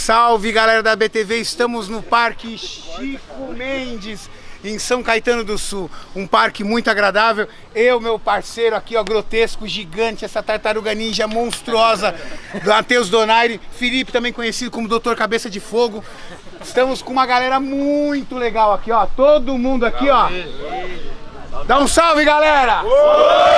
Salve, galera da BTV, estamos no Parque Chico Mendes, em São Caetano do Sul. Um parque muito agradável. Eu, meu parceiro aqui, ó, grotesco, gigante, essa tartaruga ninja monstruosa, do Matheus Donaire. Felipe, também conhecido como Dr. Cabeça de Fogo. Estamos com uma galera muito legal aqui, ó. Todo mundo aqui, ó. Dá um salve, galera! Oi!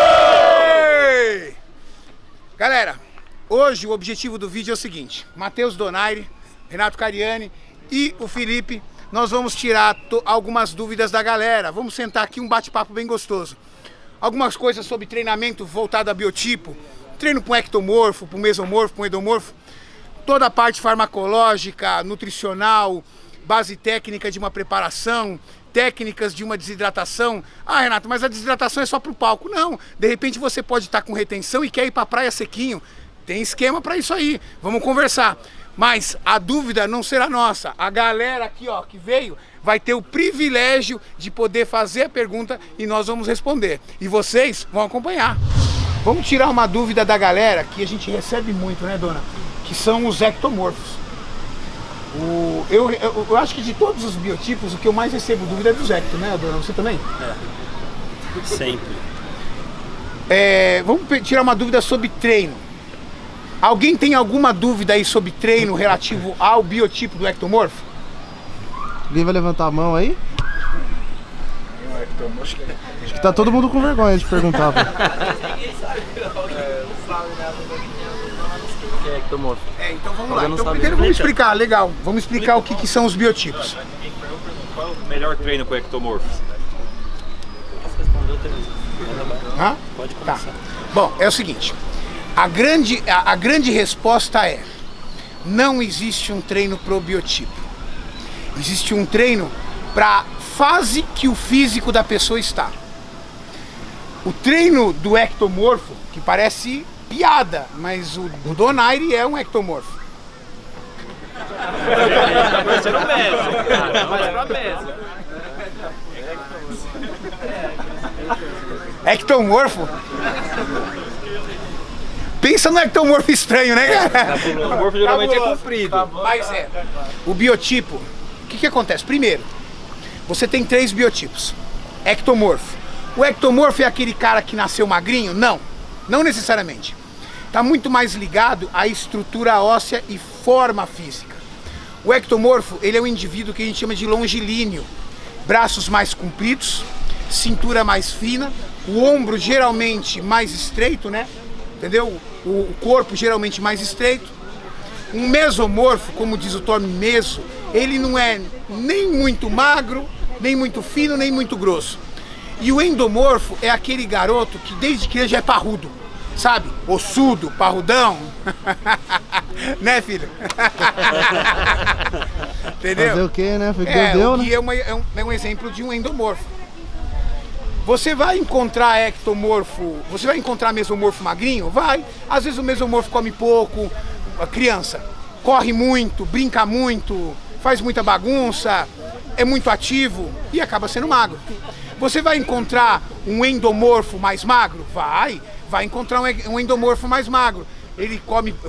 Galera, hoje o objetivo do vídeo é o seguinte: Matheus Donaire, Renato Cariani e o Felipe, nós vamos tirar algumas dúvidas da galera. Vamos sentar aqui, um bate-papo bem gostoso. Algumas coisas sobre treinamento voltado a biotipo, treino para um ectomorfo, para um mesomorfo, para um endomorfo, toda a parte farmacológica, nutricional, base técnica de uma preparação, técnicas de uma desidratação. Ah, Renato, mas a desidratação é só para o palco. Não, de repente você pode estar com retenção e quer ir para a praia sequinho. Tem esquema para isso aí, vamos conversar. Mas a dúvida não será nossa. A galera aqui, ó, que veio, vai ter o privilégio de poder fazer a pergunta e nós vamos responder. E vocês vão acompanhar. Vamos tirar uma dúvida da galera que a gente recebe muito, né, dona? Que são os ectomorfos. Eu acho que de todos os biotipos, o que eu mais recebo dúvida é dos ecto, né, dona? Você também? É, sempre. Vamos tirar uma dúvida sobre treino. Alguém tem alguma dúvida aí sobre treino relativo ao biotipo do ectomorfo? Alguém vai levantar a mão aí? Acho que tá todo mundo com vergonha de perguntar. Que é ectomorfo? Então vamos lá. Então primeiro vamos explicar, legal. Vamos explicar o que são os biotipos. Qual é o melhor treino para ectomorfo? Pode começar. Tá. Bom, é o seguinte. A grande resposta é: não existe um treino pro biotipo. Existe um treino para a fase que o físico da pessoa está. O treino do ectomorfo, que parece piada, mas o Donaire é um ectomorfo. Tá parecendo um médico, cara. Mais pra mesa. Ectomorfo? Pensa no ectomorfo estranho, né, cara? O ectomorfo geralmente é comprido. Mas o biotipo, o que acontece? Primeiro, você tem 3 biotipos. Ectomorfo. O ectomorfo é aquele cara que nasceu magrinho? Não, não necessariamente. Está muito mais ligado à estrutura óssea e forma física. O ectomorfo, ele é um indivíduo que a gente chama de longilíneo. Braços mais compridos, cintura mais fina, o ombro geralmente mais estreito, né? Entendeu? O corpo geralmente mais estreito. Um mesomorfo, como diz o termo meso, ele não é nem muito magro, nem muito fino, nem muito grosso. E o endomorfo é aquele garoto que desde criança já é parrudo, sabe? Ossudo, parrudão. Né, filho? Entendeu? Fazer o quê, né? Foi que deu, né? É um exemplo de um endomorfo. Você vai encontrar ectomorfo, você vai encontrar mesomorfo magrinho? Vai. Às vezes o mesomorfo come pouco, a criança corre muito, brinca muito, faz muita bagunça, é muito ativo e acaba sendo magro. Você vai encontrar um endomorfo mais magro? Vai encontrar um endomorfo mais magro. Ele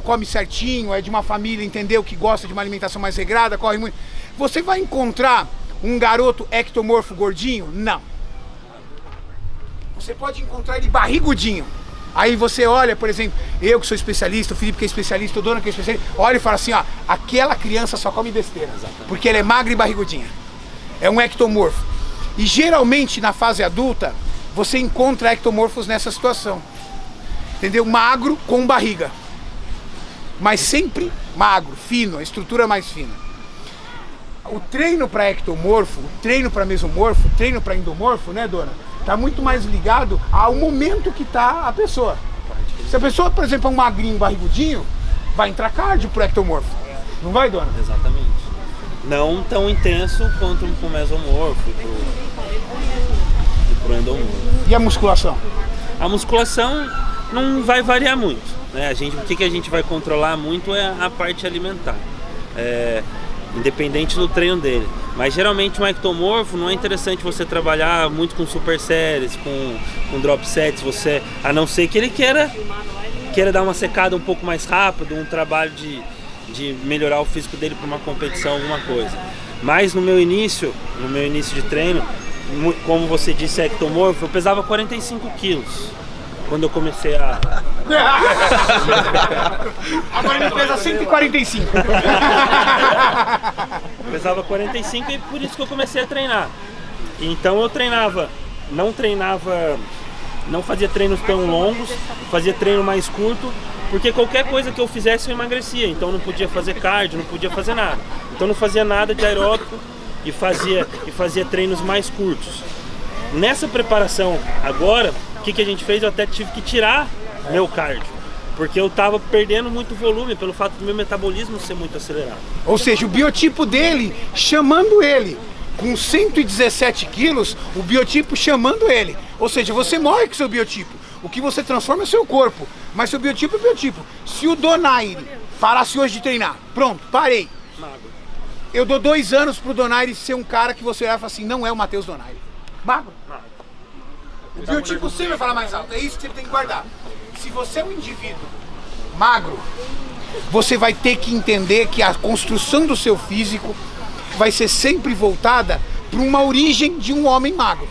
come certinho, é de uma família, entendeu? Que gosta de uma alimentação mais regrada, corre muito. Você vai encontrar um garoto ectomorfo gordinho? Não. Você pode encontrar ele barrigudinho. Aí você olha, por exemplo, eu que sou especialista, o Felipe que é especialista, o Dona que é especialista, olha e fala assim, ó, aquela criança só come besteira, porque ela é magra e barrigudinha. É um ectomorfo. E geralmente na fase adulta, você encontra ectomorfos nessa situação. Entendeu? Magro com barriga. Mas sempre magro, fino, a estrutura mais fina. O treino para ectomorfo, o treino para mesomorfo, o treino para endomorfo, né, Dona? Tá muito mais ligado ao momento que tá a pessoa. Se a pessoa, por exemplo, é um magrinho, barrigudinho, vai entrar cardio pro ectomorfo. Não vai, Dona? Exatamente. Não tão intenso quanto pro mesomorfo e pro endomorfo. E a musculação? A musculação não vai variar muito, né? O que a gente vai controlar muito é a parte alimentar. Independente do treino dele. Mas geralmente um ectomorfo não é interessante você trabalhar muito com super séries, com drop sets, a não ser que ele queira dar uma secada um pouco mais rápido, um trabalho de melhorar o físico dele para uma competição, alguma coisa. Mas no meu início de treino, como você disse, ectomorfo, eu pesava 45 quilos quando eu comecei a... Agora ele pesa 145. Eu pesava 45 e por isso que eu comecei a treinar. Então eu não fazia treinos tão longos, fazia treino mais curto, porque qualquer coisa que eu fizesse eu emagrecia, então não podia fazer cardio, não podia fazer nada. Então não fazia nada de aeróbico e fazia treinos mais curtos. Nessa preparação agora, o que a gente fez? Eu até tive que tirar meu cardio, porque eu tava perdendo muito volume pelo fato do meu metabolismo ser muito acelerado. Ou seja, o biotipo dele chamando ele. Com 117 quilos, o biotipo chamando ele. Ou seja, você morre com seu biotipo. O que você transforma é o seu corpo. Mas seu biotipo é biotipo. Se o Donaire parasse hoje de treinar, pronto, parei. Magro. Eu dou 2 anos pro Donaire ser um cara que você olhar e fala assim, não é o Matheus Donaire. Magro. O biotipo sempre vai falar mais alto. É isso que você tem que guardar. Se você é um indivíduo magro, você vai ter que entender que a construção do seu físico vai ser sempre voltada para uma origem de um homem magro.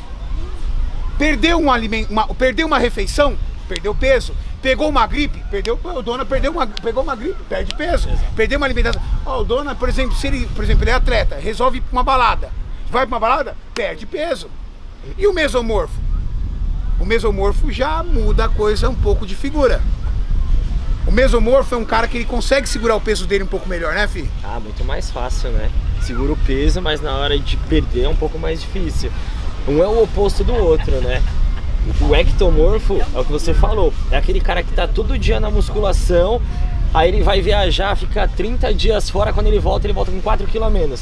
Perdeu um alimento, perdeu uma refeição, perdeu peso. Pegou uma gripe, o Dona pegou uma gripe, perde peso. Exato. Perdeu uma alimentação. O Dona, por exemplo, se ele, ele é atleta, resolve ir para uma balada. Vai para uma balada, perde peso. E o mesomorfo? O mesomorfo já muda a coisa um pouco de figura. O mesomorfo é um cara que ele consegue segurar o peso dele um pouco melhor, né, filho? Ah, muito mais fácil, né? Segura o peso, mas na hora de perder é um pouco mais difícil. Um é o oposto do outro, né? O ectomorfo, é o que você falou, é aquele cara que tá todo dia na musculação, aí ele vai viajar, fica 30 dias fora, quando ele volta com 4 kg a menos.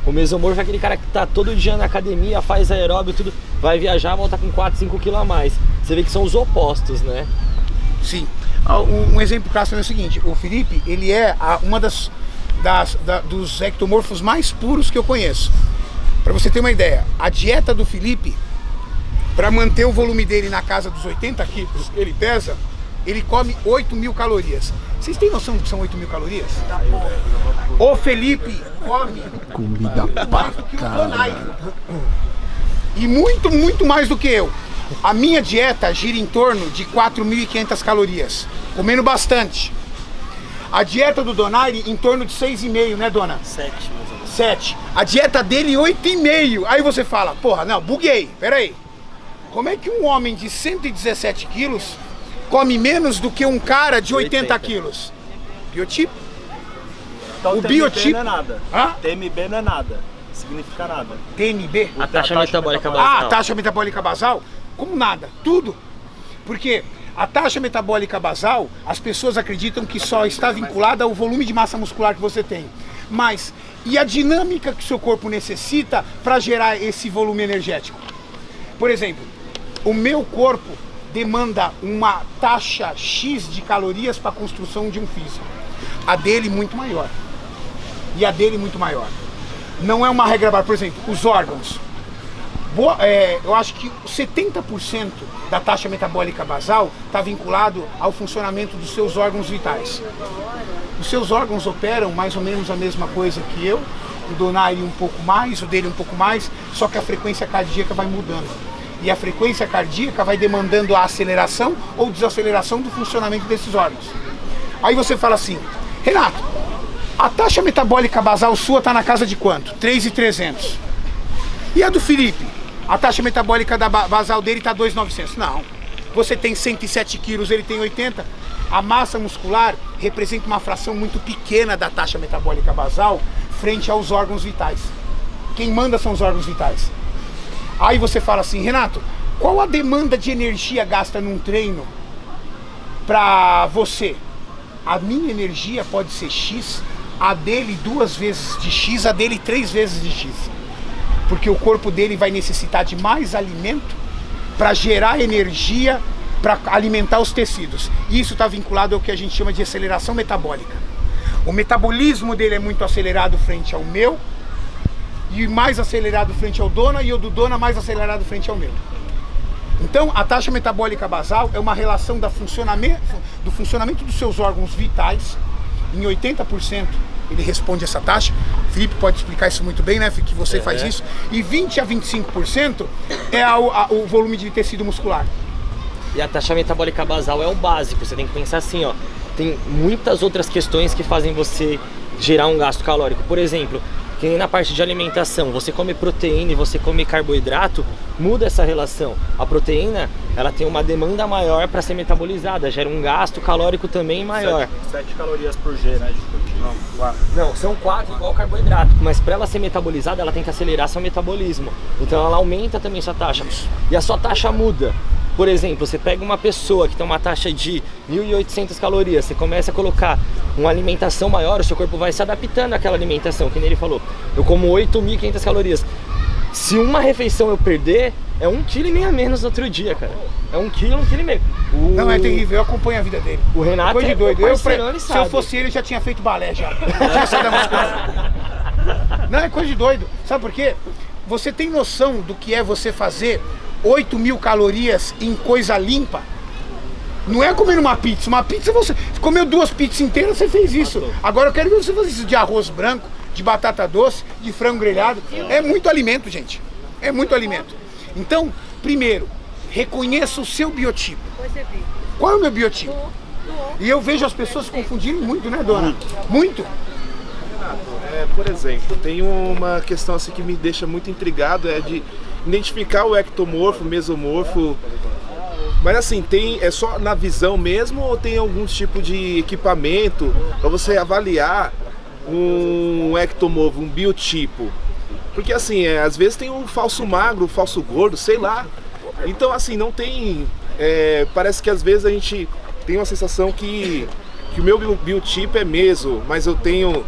O mesomorfo é aquele cara que tá todo dia na academia, faz aeróbio, tudo, vai viajar, volta com 4, 5 kg a mais. Você vê que são os opostos, né? Sim. Um exemplo clássico é o seguinte, o Felipe, ele é uma dos ectomorfos mais puros que eu conheço. Para você ter uma ideia, a dieta do Felipe, para manter o volume dele na casa dos 80 quilos que ele pesa, ele come 8.000 calorias. Vocês têm noção do que são 8.000 calorias? O Felipe come comida mais do que o Donaire. E muito, muito mais do que eu. A minha dieta gira em torno de 4.500 calorias, comendo bastante. A dieta do Donaire em torno de 6,5, né, Dona? 7, mais ou menos. 7. A dieta dele 8,5. Aí você fala, porra, não, buguei, peraí. Como é que um homem de 117 quilos come menos do que um cara de 80 quilos? Biotipo. Então, o biotipo não é nada. Hã? TMB não é nada. Significa nada. TMB? A taxa metabólica basal. Ah, a taxa metabólica basal? Como nada, tudo. Porque a taxa metabólica basal, as pessoas acreditam que só está vinculada ao volume de massa muscular que você tem. Mas, e a dinâmica que o seu corpo necessita para gerar esse volume energético? Por exemplo, o meu corpo demanda uma taxa X de calorias para a construção de um físico. A dele muito maior. E a dele muito maior. Não é uma regra, por exemplo, os órgãos. Eu acho que 70% da taxa metabólica basal está vinculado ao funcionamento dos seus órgãos vitais. Os seus órgãos operam mais ou menos a mesma coisa que eu, o Donaire um pouco mais, o dele um pouco mais, só que a frequência cardíaca vai mudando. E a frequência cardíaca vai demandando a aceleração ou desaceleração do funcionamento desses órgãos. Aí você fala assim, Renato, a taxa metabólica basal sua está na casa de quanto? 3.300. E a do Felipe? A taxa metabólica basal dele está 2.900. Não. Você tem 107 quilos, ele tem 80. A massa muscular representa uma fração muito pequena da taxa metabólica basal frente aos órgãos vitais. Quem manda são os órgãos vitais. Aí você fala assim, Renato, qual a demanda de energia gasta num treino para você? A minha energia pode ser X, a dele 2 vezes de X, a dele 3 vezes de X. Porque o corpo dele vai necessitar de mais alimento para gerar energia para alimentar os tecidos. E isso está vinculado ao que a gente chama de aceleração metabólica. O metabolismo dele é muito acelerado frente ao meu, e mais acelerado frente ao Dona, e o do Dona mais acelerado frente ao meu. Então, a taxa metabólica basal é uma relação do funcionamento dos seus órgãos vitais em 80% ele responde essa taxa. O Felipe pode explicar isso muito bem, né, que você faz isso. E 20 a 25% é o volume de tecido muscular. E a taxa metabólica basal é o básico, você tem que pensar assim, ó. Tem muitas outras questões que fazem você gerar um gasto calórico. Por exemplo, que nem na parte de alimentação, você come proteína e você come carboidrato, muda essa relação. A proteína, ela tem uma demanda maior para ser metabolizada, gera um gasto calórico também maior. 7 calorias por G, né? Não, 4. Não, são 4 igual o carboidrato, mas para ela ser metabolizada, ela tem que acelerar seu metabolismo. Então ela aumenta também sua taxa. E a sua taxa muda. Por exemplo, você pega uma pessoa que tem uma taxa de 1.800 calorias, você começa a colocar uma alimentação maior, o seu corpo vai se adaptando àquela alimentação, que nem ele falou. Eu como 8.500 calorias. Se uma refeição eu perder, é 1,5 kg a menos no outro dia, cara. É 1 kg, 1,5 kg. Não, é terrível, eu acompanho a vida dele. O Renato coisa de doido. Se eu fosse ele, eu já tinha feito balé já. Já saído da musculação. Não, é coisa de doido. Sabe por quê? Você tem noção do que é você fazer 8.000 calorias em coisa limpa? Não é comer uma pizza. Uma pizza você comeu 2 pizzas inteiras, você fez isso. Agora eu quero ver você fazer isso de arroz branco, de batata doce, de frango grelhado. É muito alimento, gente. É muito alimento. Então, primeiro, reconheça o seu biotipo. Qual é o meu biotipo? E eu vejo as pessoas confundirem muito, né, dona? Muito. Por exemplo, tem uma questão assim que me deixa muito intrigado, é de identificar o ectomorfo, mesomorfo. Mas assim, é só na visão mesmo ou tem algum tipo de equipamento para você avaliar um ectomorfo, um biotipo? Porque assim, às vezes tem um falso magro, um falso gordo, sei lá. Então assim, não tem... parece que às vezes a gente tem uma sensação que o meu biotipo é meso, mas eu tenho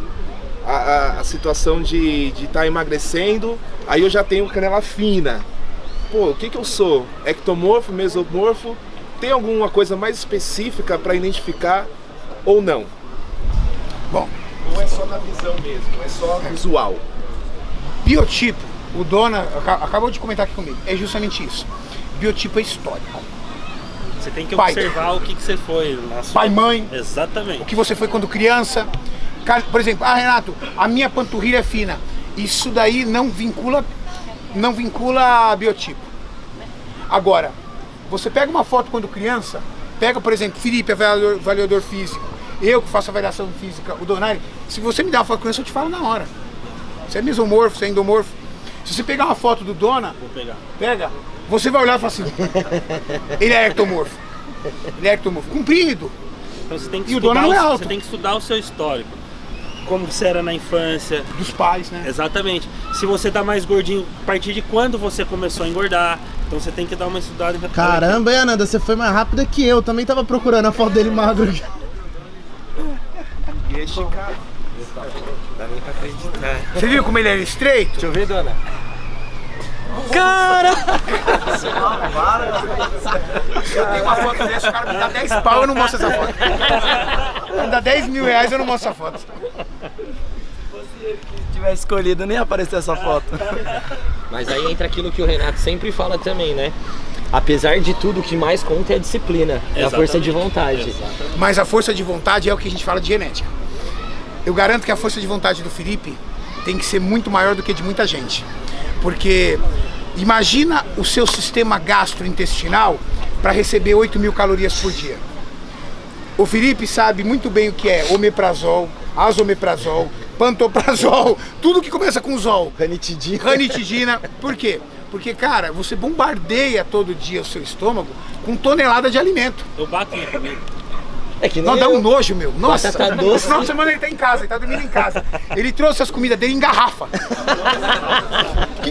a situação de estar emagrecendo, aí eu já tenho canela fina. Pô, o que eu sou? Ectomorfo, mesomorfo? Tem alguma coisa mais específica para identificar ou não? Bom, não é só na visão mesmo, é só visual. Biotipo, o Dona acabou de comentar aqui comigo, é justamente isso. Biotipo é histórico. Você tem que Pai. observar o que você foi. Na sua... Pai, mãe. Exatamente. O que você foi quando criança. Por exemplo, Renato, a minha panturrilha é fina. Isso daí não vincula biotipo. Agora, você pega uma foto quando criança, pega, por exemplo, Felipe, avaliador físico, eu que faço avaliação física, o Donaire, se você me dá uma foto de criança, eu te falo na hora. Você é mesomorfo, você é endomorfo. Se você pegar uma foto do Dona, Vou pegar. Pega, você vai olhar e falar assim, ele é ectomorfo. Ele é ectomorfo. Comprido. Então você tem que E o Dona não é alto. Você tem que estudar o seu histórico. Como você era na infância. Dos pais, né? Exatamente. Se você tá mais gordinho, a partir de quando você começou a engordar. Então você tem que dar uma estudada em... Caramba, hein, Ananda, você foi mais rápida que eu. Também tava procurando a foto dele magro. E é esticado. Dá nem pra acreditar. Você viu como ele era estreito? Deixa eu ver, Dona. Cara! Eu tenho uma foto dessa, o cara me dá 10 pau, eu não mostro essa foto. Me dá 10 mil reais, eu não mostro essa foto. Se tivesse escolhido, nem apareceu essa foto. Mas aí entra aquilo que o Renato sempre fala também, né? Apesar de tudo, o que mais conta é a disciplina, é a força de vontade. Exatamente. Mas a força de vontade é o que a gente fala de genética. Eu garanto que a força de vontade do Felipe tem que ser muito maior do que de muita gente. Porque imagina o seu sistema gastrointestinal para receber 8.000 calorias por dia. O Felipe sabe muito bem o que é omeprazol, azomeprazol, pantoprazol, tudo que começa com zol. Ranitidina. Por quê? Porque, cara, você bombardeia todo dia o seu estômago com tonelada de alimento. Eu bato comigo. É que Não, dá um nojo, meu. Nossa, Batata doce. no final de semana ele tá em casa, ele tá dormindo em casa. Ele trouxe as comidas dele em garrafa.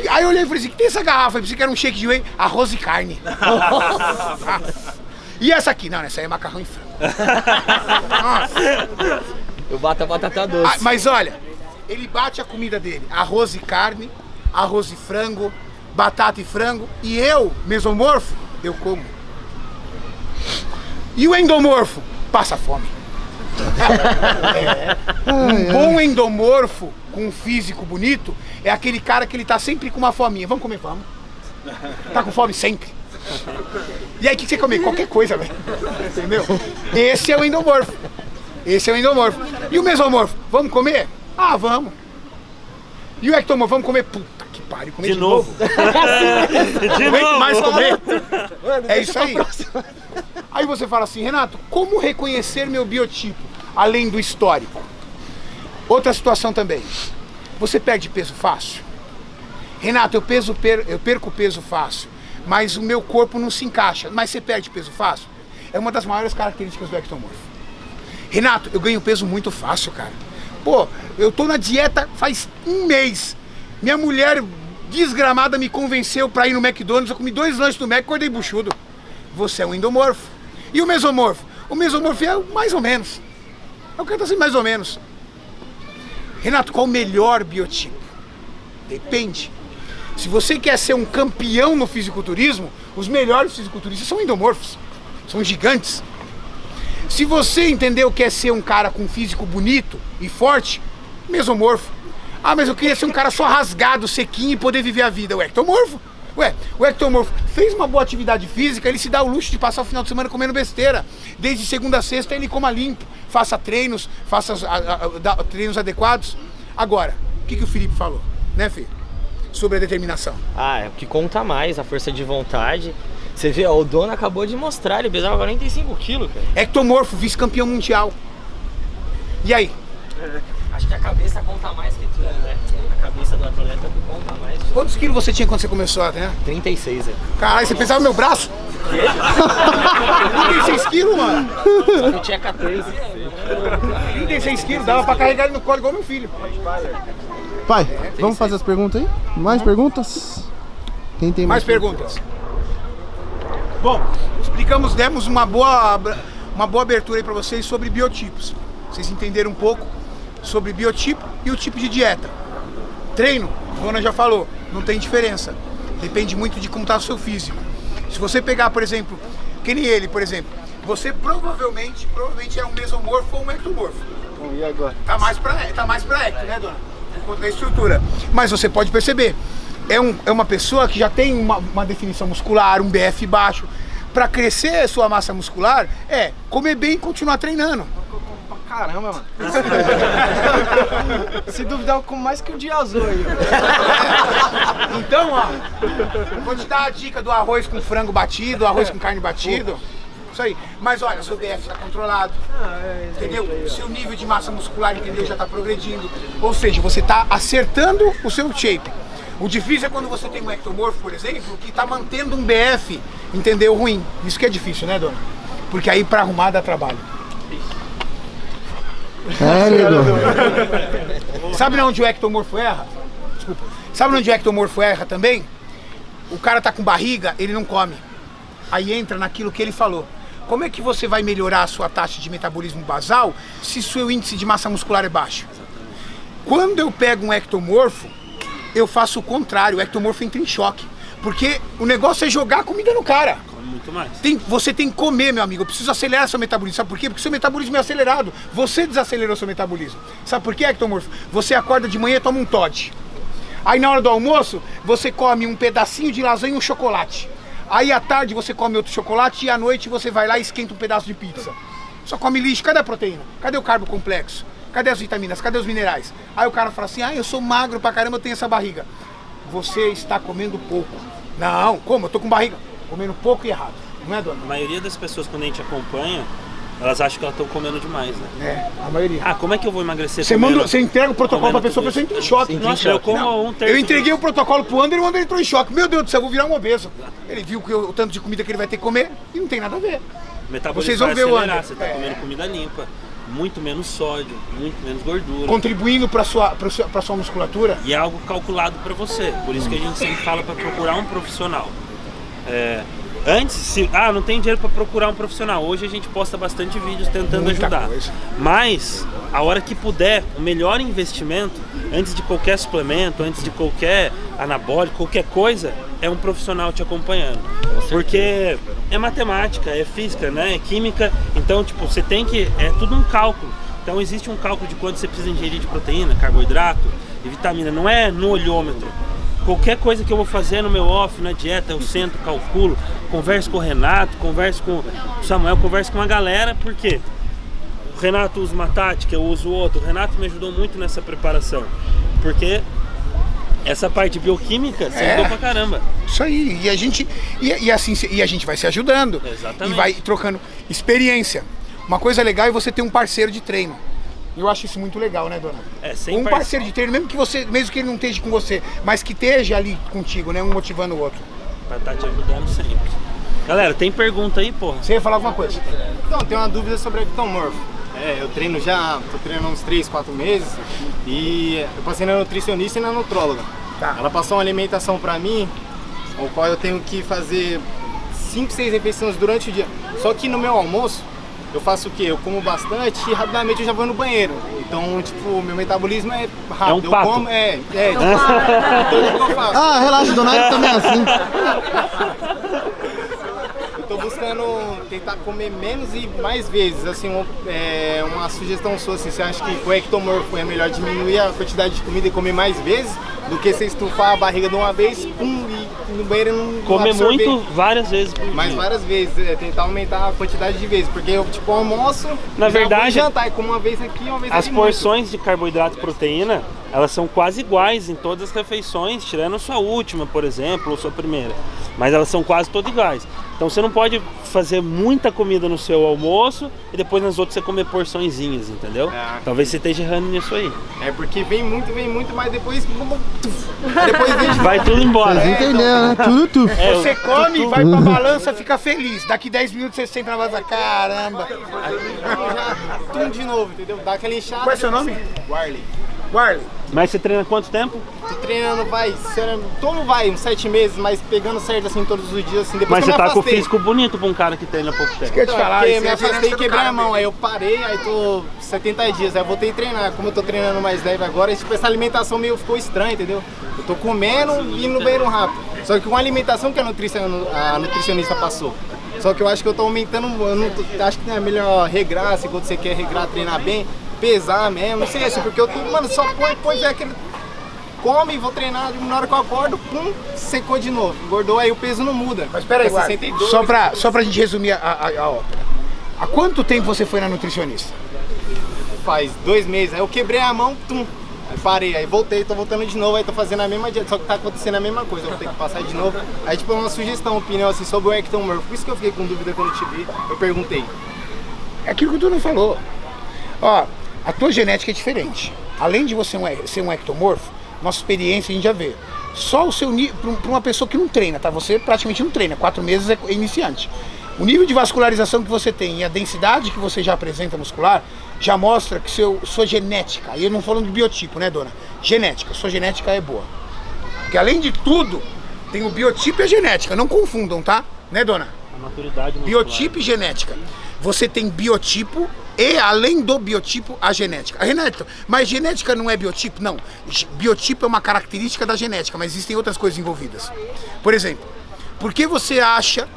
Aí eu olhei e falei assim, que tem essa garrafa? Eu pensei que era um shake de whey, arroz e carne. E essa aqui? Não, essa aí é macarrão e frango. Nossa. Eu bato a batata doce. Mas olha, ele bate a comida dele, arroz e carne, arroz e frango, batata e frango. E eu, mesomorfo, eu como. E o endomorfo? Passa fome. Um bom endomorfo com um físico bonito é aquele cara que ele tá sempre com uma fominha. Vamos comer, vamos. Tá com fome sempre. E aí o que você come? Qualquer coisa, velho. Entendeu? Esse é o endomorfo. Esse é o endomorfo. E o mesomorfo? Vamos comer? Ah, vamos. E o ectomorfo? Vamos comer? Puta que pariu, comer de novo. De novo. Mais comer? É isso aí. Aí você fala assim, Renato, como reconhecer meu biotipo, além do histórico? Outra situação também. Você perde peso fácil? Renato, eu perco peso fácil, mas o meu corpo não se encaixa. Mas você perde peso fácil? É uma das maiores características do ectomorfo. Renato, eu ganho peso muito fácil, cara. Pô, eu tô na dieta faz um mês. Minha mulher desgramada me convenceu pra ir no McDonald's. Eu comi 2 lanches no Mac e acordei buchudo. Você é um endomorfo. E o mesomorfo? O mesomorfo é mais ou menos. Eu quero assim, mais ou menos. Renato, qual o melhor biotipo? Depende. Se você quer ser um campeão no fisiculturismo, os melhores fisiculturistas são endomorfos. São gigantes. Se você entendeu que é ser um cara com físico bonito e forte, mesomorfo. Ah, mas eu queria ser um cara só rasgado, sequinho e poder viver a vida. O ectomorfo. Ué, o ectomorfo fez uma boa atividade física, ele se dá o luxo de passar o final de semana comendo besteira. Desde segunda a sexta ele coma limpo, faça treinos, treinos adequados. Agora, o que o Felipe falou, né, filho? Sobre a determinação. Ah, é o que conta mais, a força de vontade. Você vê, ó, o dono acabou de mostrar, ele pesava 45 quilos, cara. Ectomorfo, vice-campeão mundial. E aí? Acho que a cabeça conta mais que tudo, né? A cabeça do atleta conta mais. Quantos quilos você tinha quando você começou, né? 36, é. Caralho, você pesava meu braço? 36 quilos, mano. Só que eu tinha 14. 36 quilos, dava pra carregar ele no colo igual meu filho. Pai, vamos fazer as perguntas aí? Mais perguntas? Quem tem Mais perguntas? Bom, demos uma boa abertura aí pra vocês sobre biotipos. Vocês entenderam um pouco sobre biotipo e o tipo de dieta. Treino, a dona já falou, não tem diferença. Depende muito de como está o seu físico. Se você pegar, por exemplo, que nem ele, por exemplo, você provavelmente é um mesomorfo ou um ectomorfo. E agora? Tá mais pra ecto, né, dona? Por conta da estrutura. Mas você pode perceber, é uma pessoa que já tem uma definição muscular, um BF baixo. Para crescer a sua massa muscular, comer bem e continuar treinando. Caramba, mano. Se duvidar, eu como mais que o dia azul aí. Então, ó, vou te dar a dica do arroz com frango batido, arroz com carne batido. Isso aí. Mas olha, seu BF está controlado. Entendeu? Seu nível de massa muscular, entendeu? Já está progredindo. Ou seja, você está acertando o seu shape. O difícil é quando você tem um ectomorfo, por exemplo, que está mantendo um BF, entendeu? Ruim. Isso que é difícil, né, dona? Porque aí para arrumar dá trabalho. Sabe onde o ectomorfo erra? Desculpa. Sabe onde o ectomorfo erra também? O cara tá com barriga, ele não come. Aí entra naquilo que ele falou. Como é que você vai melhorar a sua taxa de metabolismo basal se seu índice de massa muscular é baixo? Quando eu pego um ectomorfo, eu faço o contrário. O ectomorfo entra em choque. Porque o negócio é jogar a comida no cara. Muito mais. Você tem que comer, meu amigo. Eu preciso acelerar seu metabolismo. Sabe por quê? Porque seu metabolismo é acelerado. Você desacelerou seu metabolismo. Sabe por quê, ectomorfo? Você acorda de manhã e toma um Toddy. Aí na hora do almoço, você come um pedacinho de lasanha e um chocolate. Aí à tarde você come outro chocolate e à noite você vai lá e esquenta um pedaço de pizza. Só come lixo. Cadê a proteína? Cadê o carbo complexo? Cadê as vitaminas? Cadê os minerais? Aí o cara fala assim, eu sou magro pra caramba, eu tenho essa barriga. Você está comendo pouco. Não, como? Eu tô com barriga. Comendo pouco e errado, não é, dona? A maioria das pessoas, quando a gente acompanha, elas acham que elas estão comendo demais, né? A maioria. Ah, como é que eu vou emagrecer? Você entrega o protocolo pra pessoa entra em choque. Nossa, eu como um terço. Eu entreguei o protocolo pro Ander e o Ander entrou em choque. Meu Deus do céu, eu vou virar um obeso. Ele viu que o tanto de comida que ele vai ter que comer e não tem nada a ver. O metabolismo Vocês vão vai ver o acelerar, Ander. você tá comendo comida limpa, muito menos sódio, muito menos gordura. Contribuindo pra sua musculatura. E é algo calculado pra você. Por isso que a gente sempre fala pra procurar um profissional. Antes, não tem dinheiro para procurar um profissional. Hoje a gente posta bastante vídeos tentando Muita ajudar. coisa. Mas, a hora que puder, o melhor investimento, antes de qualquer suplemento, antes de qualquer anabólico, qualquer coisa, é um profissional te acompanhando. Porque é matemática, é física, né? É química. Então, tipo, você tem que... É tudo um cálculo. Então, existe um cálculo de quanto você precisa ingerir de proteína, carboidrato e vitamina. Não é no olhômetro. Qualquer coisa que eu vou fazer no meu off, na dieta, eu sento, calculo, converso com o Renato, converso com o Samuel, converso com uma galera, porque O Renato usa uma tática, eu uso outra. O Renato me ajudou muito nessa preparação, porque essa parte bioquímica você ajudou pra caramba. Isso aí, e a gente a gente vai se ajudando. Exatamente. E vai trocando experiência. Uma coisa legal é você ter um parceiro de treino. Eu acho isso muito legal, né, dona? Sem parceiro de treino, mesmo que ele não esteja com você, mas que esteja ali contigo, né, um motivando o outro. Vai estar te ajudando sempre. Galera, tem pergunta aí, porra? Você ia falar alguma coisa? Então, tem uma dúvida sobre ectomorfo. Eu treino tô treinando uns 3, 4 meses e eu passei na nutricionista e na nutróloga. Tá. Ela passou uma alimentação pra mim, o qual eu tenho que fazer 5, 6 refeições durante o dia. Só que no meu almoço, eu faço o quê? Eu como bastante e rapidamente eu já vou no banheiro. Então, tipo, meu metabolismo é rápido. É um pato. Eu como, tudo que eu faço. Ah, relaxa, Donaire também é assim. Eu tô buscando tentar comer menos e mais vezes. Assim, uma sugestão sua, assim, você acha que o ectomorfo é melhor diminuir a quantidade de comida e comer mais vezes do que você estufar a barriga de uma vez, e no banheiro não Comer absorver. muito, várias vezes por Mas dia. várias vezes, tentar aumentar a quantidade de vezes, porque eu tipo almoço, Na já verdade, vou jantar e como uma vez aqui, uma vez As ali porções de carboidrato e proteína, elas são quase iguais em todas as refeições, tirando a sua última, por exemplo, ou sua primeira. Mas elas são quase todas iguais. Então você não pode fazer muita comida no seu almoço e depois nas outras você comer porçõezinhas, entendeu? Talvez você esteja errando nisso aí. É porque vem muito, mas depois vem de Vai tudo embora. Vocês entenderam, né? Tudo tu. Você come, vai pra balança, fica feliz. Daqui 10 minutos você senta na balança, caramba. já tudo de novo, entendeu? Dá aquela inchada. Qual é seu nome? Warley. Warley. Mas você treina quanto tempo? Tô treinando, uns 7 meses, mas pegando certo assim todos os dias, assim, depois Mas que você eu tá me com o afastei. físico bonito pra um cara que treina há pouco tempo. Quer te falar? Porque isso me é a afastei diferença e do quebrei cara a mão, mesmo. aí eu parei, aí tô 70 dias, aí eu voltei a treinar. Como eu tô treinando mais leve agora, tipo, essa alimentação meio ficou estranha, entendeu? Eu tô comendo e indo no banheiro rápido. Só que com a alimentação que a nutricionista passou. Só que eu acho que eu tô aumentando, acho que é melhor regrar, se quando você quer regrar, treinar bem, pesar mesmo, não sei assim, porque eu tô, mano, só põe aquele... Come, vou treinar, na hora que eu acordo, pum, secou de novo. Engordou, aí o peso não muda. Mas peraí, É Warley, 62. só pra gente resumir a ópera. Há quanto tempo você foi na nutricionista? Faz 2 meses, aí eu quebrei a mão, aí parei, aí voltei, tô voltando de novo, aí tô fazendo a mesma dieta, só que tá acontecendo a mesma coisa, eu vou ter que passar de novo. Aí tipo, uma sugestão, opinião assim, sobre o ectomorfo, por isso que eu fiquei com dúvida quando te vi, eu perguntei. É aquilo que tu não falou. Ó, a tua genética é diferente. Além de você ser um ectomorfo, nossa experiência a gente já vê. Só o seu nível, para uma pessoa que não treina, tá? Você praticamente não treina, 4 meses é iniciante. O nível de vascularização que você tem e a densidade que você já apresenta muscular já mostra que sua genética, e eu não falando de biotipo, né, dona? Genética, sua genética é boa. Porque além de tudo, tem o biotipo e a genética, não confundam, tá? Né, dona? A maturidade muscular. Biotipo e genética. Você tem biotipo e, além do biotipo, a genética. Renato, mas genética não é biotipo? Não. Biotipo é uma característica da genética, mas existem outras coisas envolvidas. Por exemplo, por que você acha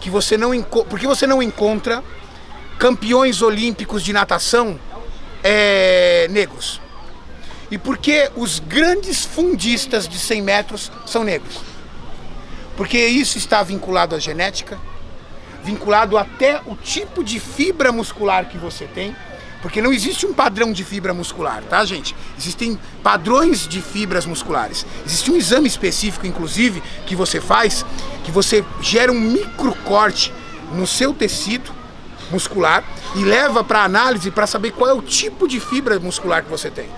que você não encontra campeões olímpicos de natação negros? E por que os grandes fundistas de 100 metros são negros? Porque isso está vinculado à genética, vinculado até o tipo de fibra muscular que você tem, porque não existe um padrão de fibra muscular, tá, gente? Existem padrões de fibras musculares. Existe um exame específico, inclusive, que você faz, que você gera um microcorte no seu tecido muscular e leva para análise para saber qual é o tipo de fibra muscular que você tem.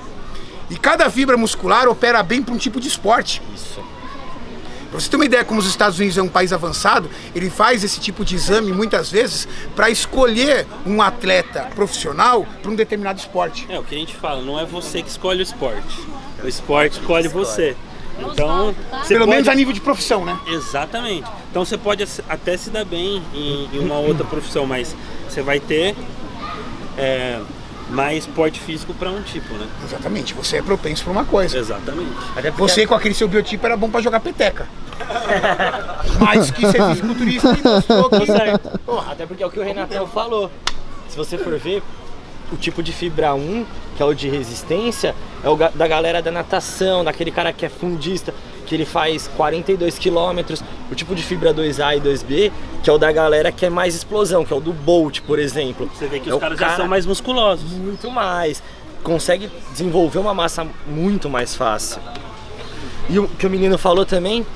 E cada fibra muscular opera bem para um tipo de esporte. Isso. Pra você ter uma ideia, como os Estados Unidos é um país avançado, ele faz esse tipo de exame muitas vezes para escolher um atleta profissional para um determinado esporte. É o que a gente fala, não é você que escolhe o esporte. O esporte escolhe você. Então, você Pelo pode... menos a nível de profissão, né? Exatamente. Então você pode até se dar bem em uma outra profissão, mas você vai ter mais porte físico para um tipo, né? Exatamente, você é propenso para uma coisa. Exatamente. Até porque Você com aquele seu biotipo era bom para jogar peteca. Mas que ser fisiculturista e mostrou que... Até porque é o que o Renatão falou. Se você for ver, o tipo de fibra 1, que é o de resistência, é o da galera da natação, daquele cara que é fundista, que ele faz 42 km. O tipo de fibra 2A e 2B, que é o da galera que é mais explosão, que é o do Bolt, por exemplo. Você vê que os caras já são mais musculosos. Muito mais. Consegue desenvolver uma massa muito mais fácil. E o que o menino falou também,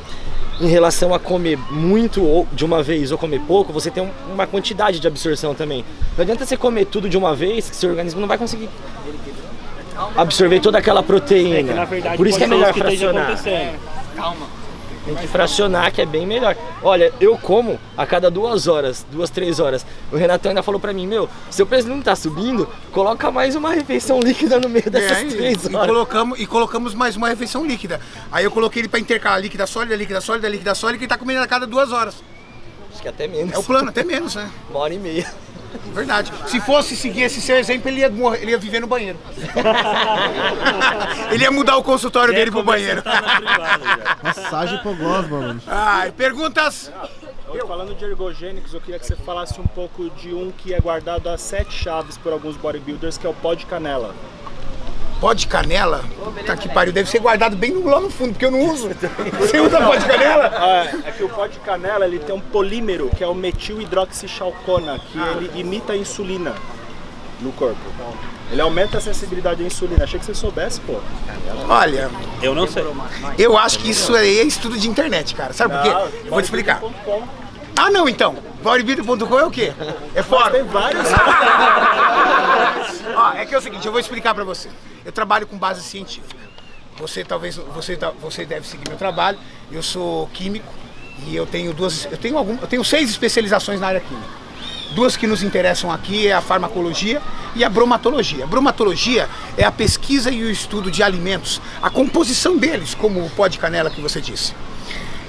em relação a comer muito ou de uma vez ou comer pouco, você tem uma quantidade de absorção também. Não adianta você comer tudo de uma vez, que seu organismo não vai conseguir absorver toda aquela proteína. É que, na verdade, por isso que é melhor fracionar. Calma. Tem que fracionar, que é bem melhor. Olha, eu como a cada 2 horas, 2, 3 horas. O Renato ainda falou pra mim, meu, seu peso não tá subindo, coloca mais uma refeição líquida no meio dessas 3 horas. E colocamos mais uma refeição líquida. Aí eu coloquei ele pra intercalar líquida sólida, líquida sólida, líquida sólida, que ele tá comendo a cada 2 horas. Acho que até menos. É o plano, até menos, né? 1h30. Verdade. Se fosse seguir esse seu exemplo, ele ia viver no banheiro. Ele ia mudar o consultório dele pro banheiro. Massagem hipoglosma, mano. Ai, perguntas? Falando de ergogênicos, eu queria que você falasse um pouco de um que é guardado a 7 chaves por alguns bodybuilders, que é o pó de canela. Pó de canela? Tá que pariu, deve ser guardado bem lá no fundo, porque eu não uso. Você usa pó de canela? É que o pó de canela ele tem um polímero, que é o metil-hidroxichalcona, que ele imita a insulina no corpo. Ele aumenta a sensibilidade à insulina. Achei que você soubesse, pô. Olha, Eu não sei. eu acho que isso aí é estudo de internet, cara. Sabe por quê? Eu vou te explicar. Ah, não, então. Bodybuilder.com é o quê? É fora. Tem vários. Ó, é que é o seguinte, eu vou explicar pra você. Eu trabalho com base científica. Você deve seguir meu trabalho. Eu sou químico e eu tenho 6 especializações na área química. 2 que nos interessam aqui é a farmacologia e a bromatologia. A bromatologia é a pesquisa e o estudo de alimentos, a composição deles, como o pó de canela que você disse.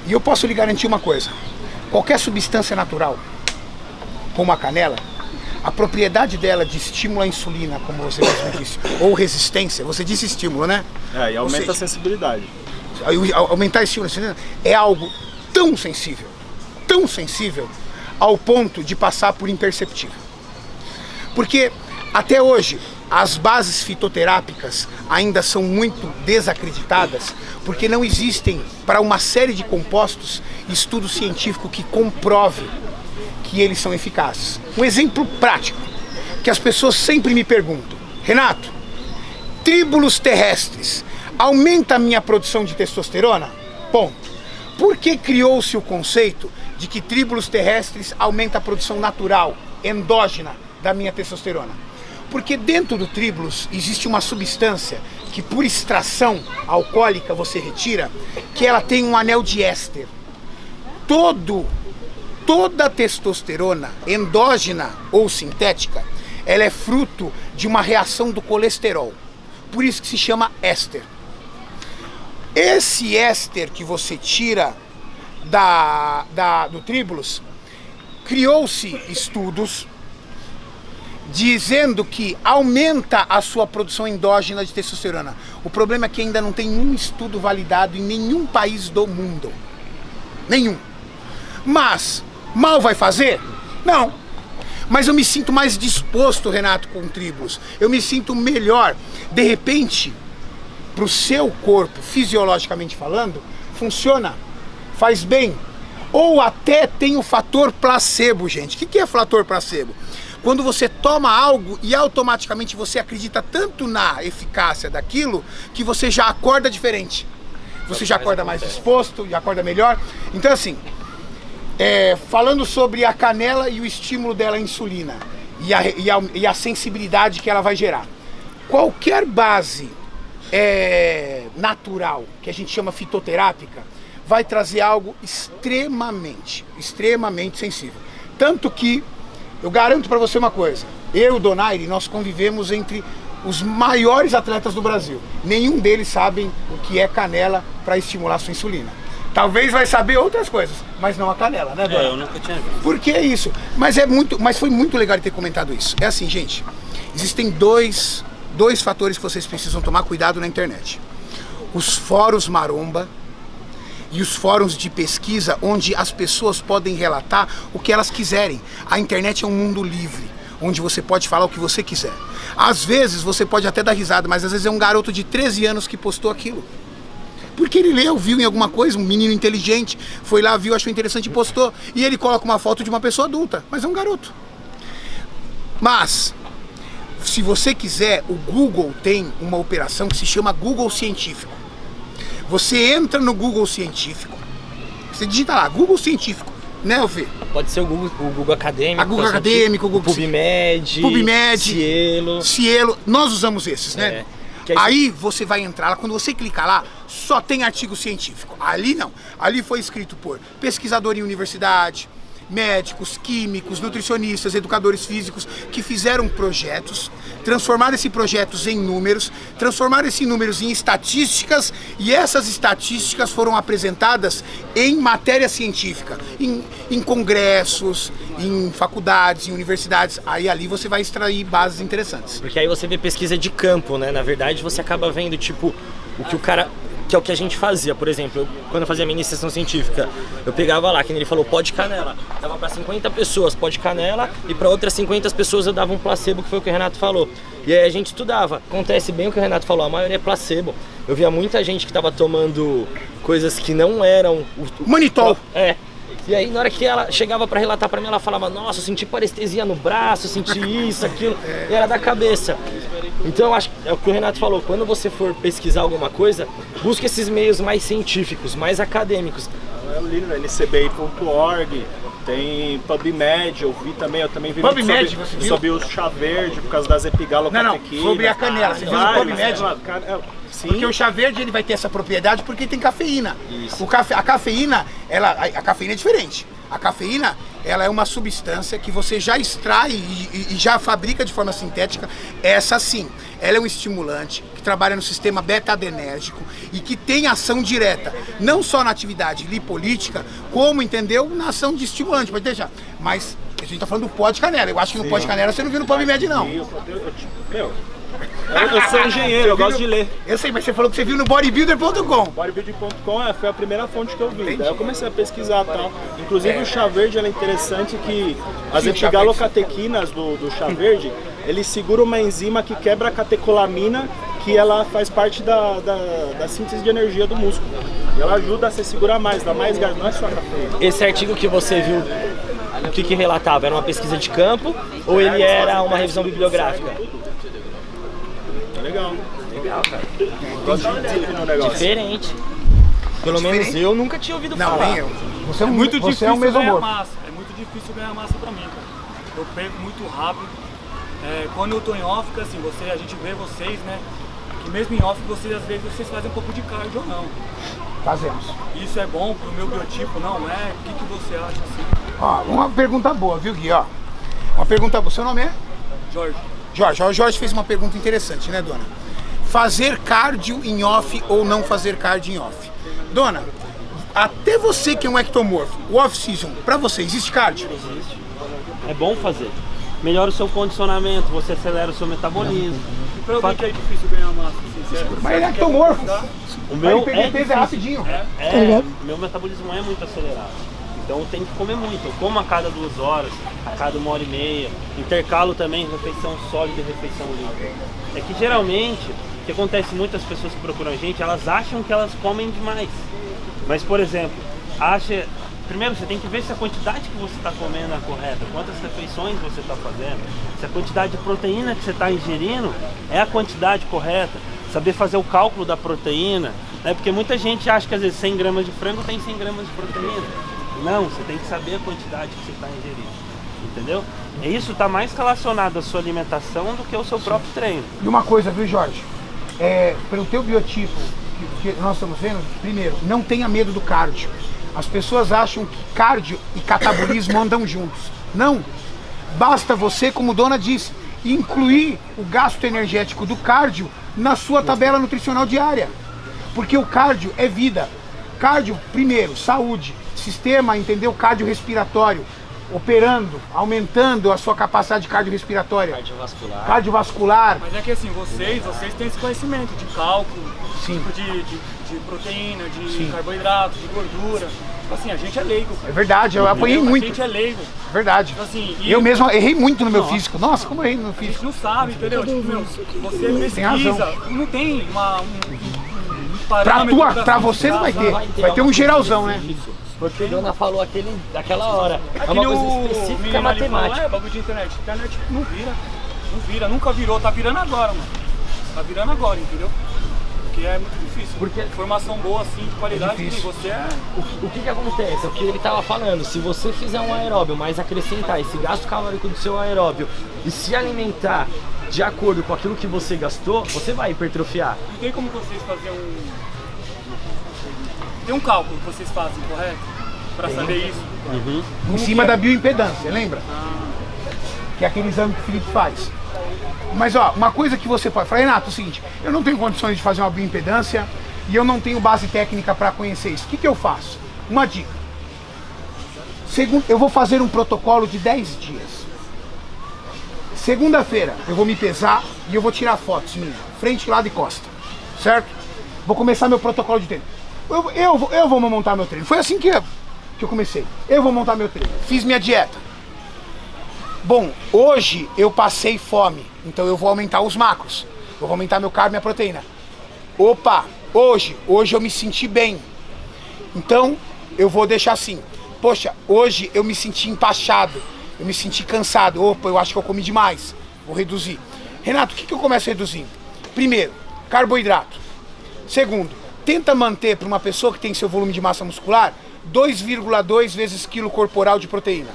E eu posso lhe garantir uma coisa: qualquer substância natural, como a canela, a propriedade dela de estímulo à insulina, como você mesmo disse, ou resistência, você disse estímulo, né? É, e aumenta a sensibilidade. Aumentar esse estímulo à insulina é algo tão sensível, ao ponto de passar por imperceptível. Porque até hoje as bases fitoterápicas ainda são muito desacreditadas, porque não existem para uma série de compostos estudo científico que comprove que eles são eficazes. Um exemplo prático que as pessoas sempre me perguntam: Renato, tríbulos terrestres aumenta a minha produção de testosterona? Ponto. Por que criou-se o conceito de que tríbulos terrestres aumenta a produção natural, endógena da minha testosterona? Porque dentro do tríbulos existe uma substância que por extração alcoólica você retira, que ela tem um anel de éster. Toda testosterona, endógena ou sintética, ela é fruto de uma reação do colesterol. Por isso que se chama éster. Esse éster que você tira do tríbulos, criou-se estudos dizendo que aumenta a sua produção endógena de testosterona. O problema é que ainda não tem nenhum estudo validado em nenhum país do mundo. Nenhum. Mas, mal vai fazer? Não. Mas eu me sinto mais disposto, Renato, com tríbulos. Eu me sinto melhor. De repente, para o seu corpo, fisiologicamente falando, funciona, faz bem. Ou até tem o fator placebo, gente. O que é fator placebo? Quando você toma algo e automaticamente você acredita tanto na eficácia daquilo que você já acorda diferente. Você já acorda mais disposto, já acorda melhor. Então assim, falando sobre a canela e o estímulo dela à insulina e a sensibilidade que ela vai gerar. Qualquer base natural, que a gente chama fitoterápica, vai trazer algo extremamente sensível. Tanto que eu garanto para você uma coisa: eu e o Donaire, nós convivemos entre os maiores atletas do Brasil. Nenhum deles sabem o que é canela para estimular a sua insulina. Talvez vai saber outras coisas, mas não a canela, né, Donaire? Eu nunca tinha visto. Por que isso? Mas foi muito legal ter comentado isso. É assim, gente, existem dois fatores que vocês precisam tomar cuidado na internet: os fóruns maromba e os fóruns de pesquisa, onde as pessoas podem relatar o que elas quiserem. A internet é um mundo livre. onde você pode falar o que você quiser. Às vezes você pode até dar risada, mas às vezes é um garoto de 13 anos que postou aquilo. Porque ele leu, viu em alguma coisa, um menino inteligente, foi lá, viu, achou interessante e postou. E ele coloca uma foto de uma pessoa adulta, mas é um garoto. Mas, se você quiser, o Google tem uma operação que se chama Google Científico. Você entra no Google Científico, você digita lá, Google Científico, né, Fê? Pode ser o Google Acadêmico. A Google Acadêmico, o Google PubMed, Cielo. Nós usamos esses, né? É. Aí você vai entrar lá, quando você clicar lá, só tem artigo científico. Ali não. Ali foi escrito por pesquisador em universidade, médicos, químicos, nutricionistas, educadores físicos que fizeram projetos, transformaram esses projetos em números, transformaram esses números em estatísticas e essas estatísticas foram apresentadas em matéria científica, em congressos, em faculdades, em universidades. Aí ali você vai extrair bases interessantes. Porque aí você vê pesquisa de campo, né? Na verdade você acaba vendo tipo o que o cara... Que é o que a gente fazia, por exemplo, quando eu fazia a minha iniciação científica, eu pegava lá, que ele falou pó de canela, dava para 50 pessoas pó de canela e para outras 50 pessoas eu dava um placebo, que foi o que o Renato falou. E aí a gente estudava. Acontece bem o que o Renato falou, a maioria é placebo. Eu via muita gente que estava tomando coisas que não eram... Manitol! É. E aí na hora que ela chegava para relatar para mim, ela falava, nossa, eu senti parestesia no braço, eu senti isso, aquilo, e era da cabeça. Então eu acho que é o que o Renato falou, quando você for pesquisar alguma coisa, busque esses meios mais científicos, mais acadêmicos. Eu li no ncbi.org, tem PubMed, eu também vi PubMed, sobre o chá verde por causa das epigalocatequinas. Não, sobre a canela, você viu no PubMed? Sim. Porque o chá verde ele vai ter essa propriedade porque tem cafeína. Isso. A cafeína, a cafeína é diferente. A cafeína, ela é uma substância que você já extrai e já fabrica de forma sintética. Essa sim, ela é um estimulante que trabalha no sistema beta-adrenérgico e que tem ação direta, não só na atividade lipolítica, como, entendeu, na ação de estimulante, pode deixar. Mas a gente tá falando do pó de canela. Eu acho que no pó de canela você não viu no PubMed, não. Eu sou engenheiro, eu gosto de ler. Eu sei, mas você falou que você viu no bodybuilder.com. Bodybuilding.com foi a primeira fonte que eu vi. Entendi. Daí eu comecei a pesquisar e tal. Inclusive o chá verde é interessante que as epigalocatequinas do chá verde, ele segura uma enzima que quebra a catecolamina, que ela faz parte da síntese de energia do músculo. E ela ajuda a se segurar mais, dá mais gás, não é só cafeína. Esse artigo que você viu, o que relatava? Era uma pesquisa de campo ou ele era uma revisão bibliográfica? Legal, cara. Gosto de no negócio. Diferente. Pelo menos eu nunca tinha ouvido falar. Não, nem eu. Você é muito difícil um mesomorfo. ganhar massa. É muito difícil ganhar massa pra mim, cara. Eu perco muito rápido. Quando eu tô em off, assim, a gente vê vocês, né? Que mesmo em off, às vezes vocês fazem um pouco de cardio ou não. Fazemos. Isso é bom pro meu biotipo, não é? O que você acha assim? Ó, uma pergunta boa, viu, Gui? Ó, uma pergunta boa. Seu nome é? Jorge. O Jorge fez uma pergunta interessante, né, dona? Fazer cardio em off ou não fazer cardio em off? Dona, até você que é um ectomorfo, o off-season, pra você, existe cardio? Existe. É bom fazer. Melhora o seu condicionamento, você acelera o seu metabolismo. E pra alguém que é difícil ganhar massa, assim, Mas ele é ectomorfo. O meu perder peso é rapidinho. Meu metabolismo é muito acelerado. Então eu tenho que comer muito. Eu como a cada 2 horas, a cada 1h30. Intercalo também refeição sólida e refeição líquida. É que geralmente, o que acontece, muitas pessoas que procuram a gente, elas acham que elas comem demais. Mas, por exemplo, primeiro você tem que ver se a quantidade que você está comendo é correta, quantas refeições você está fazendo, se a quantidade de proteína que você está ingerindo é a quantidade correta, saber fazer o cálculo da proteína, né? Porque muita gente acha que às vezes 100 gramas de frango tem 100 gramas de proteína. Não, você tem que saber a quantidade que você está ingerindo, entendeu? E isso está mais relacionado à sua alimentação do que ao seu próprio treino. E uma coisa, viu, Jorge? Pelo teu biotipo, que nós estamos vendo, primeiro, não tenha medo do cardio. As pessoas acham que cardio e catabolismo andam juntos. Não. Basta você, como a dona disse, incluir o gasto energético do cardio na sua tabela nutricional diária. Porque o cardio é vida. Cardio, primeiro, saúde. Sistema, entendeu? Cardiorrespiratório. operando, aumentando a sua capacidade cardiorrespiratória, cardiovascular. Mas é que assim, vocês têm esse conhecimento de cálculo, Sim. tipo de proteína, de carboidrato, de gordura. Assim, a gente é leigo. É verdade, eu apanhei muito. A gente é leigo. Verdade. Assim, Eu mesmo errei muito no meu físico. Nossa, como eu errei no meu A gente físico. não sabe, entendeu? Tipo, meu, você pesquisa, não tem um parâmetro Pra você não vai ter. Vai ter um geralzão, né? Porque a Dona falou daquela hora. É uma coisa específica matemática. É bagulho de internet. Internet não vira, nunca virou, tá virando agora, mano. Tá virando agora, entendeu? Porque é muito difícil. Porque informação boa, assim, de qualidade, que você é. O que acontece? É o que ele tava falando. Se você fizer um aeróbio, mas acrescentar esse gasto calórico do seu aeróbio e se alimentar de acordo com aquilo que você gastou, você vai hipertrofiar. Não tem como vocês fazerem Tem um cálculo que vocês fazem, correto? Pra saber isso? Em cima da bioimpedância, lembra? Que é aquele exame que o Felipe faz. Mas ó, uma coisa que você pode falar, Renato, é o seguinte, eu não tenho condições de fazer uma bioimpedância e eu não tenho base técnica para conhecer isso. O que eu faço? Uma dica. Eu vou fazer um protocolo de 10 dias. Segunda-feira eu vou me pesar e eu vou tirar fotos minhas, frente, lado e costa. Certo? Vou começar meu protocolo de treino. Eu vou montar meu treino. Foi assim que eu comecei. Eu vou montar meu treino. Fiz minha dieta. Bom, hoje eu passei fome, então eu vou aumentar os macros. Eu vou aumentar meu carbo e minha proteína. Opa, hoje eu me senti bem. Então eu vou deixar assim. Poxa, hoje eu me senti empachado. Eu me senti cansado. Opa, eu acho que eu comi demais. Vou reduzir. Renato, o que eu começo a reduzir? Primeiro, carboidrato. Segundo, tenta manter para uma pessoa que tem seu volume de massa muscular 2,2 vezes quilo corporal de proteína.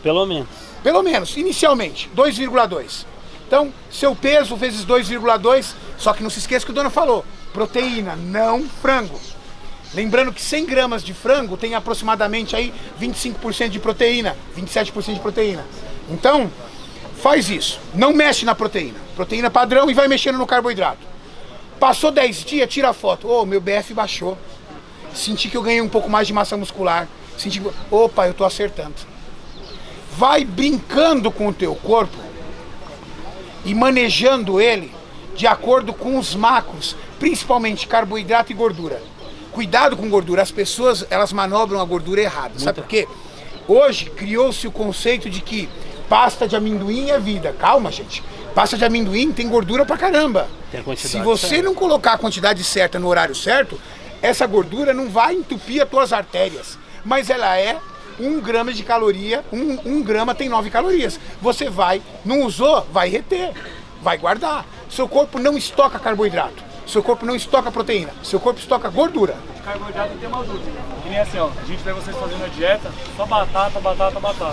Pelo menos. Pelo menos, inicialmente, 2,2. Então, seu peso vezes 2,2, só que não se esqueça que o Dona falou, proteína, não frango. Lembrando que 100 gramas de frango tem aproximadamente aí 25% de proteína, 27% de proteína. Então, faz isso, não mexe na proteína. Proteína padrão e vai mexendo no carboidrato. Passou 10 dias, tira a foto. Meu BF baixou. Senti que eu ganhei um pouco mais de massa muscular. Senti que... Opa, eu tô acertando. Vai brincando com o teu corpo e manejando ele de acordo com os macros, principalmente carboidrato e gordura. Cuidado com gordura, as pessoas elas manobram a gordura errada, sabe por quê? Hoje criou-se o conceito de que pasta de amendoim é vida. Calma, gente, pasta de amendoim tem gordura pra caramba. Se você não colocar a quantidade certa no horário certo, essa gordura não vai entupir as tuas artérias, mas ela é 1 grama de caloria, 1 grama tem 9 calorias. Você não usou, vai reter, vai guardar. Seu corpo não estoca carboidrato, seu corpo não estoca proteína, seu corpo estoca gordura. Carboidrato não tem uma dúvida. Que nem assim, ó, a gente vê vocês fazendo a dieta, só batata. Não. Batata,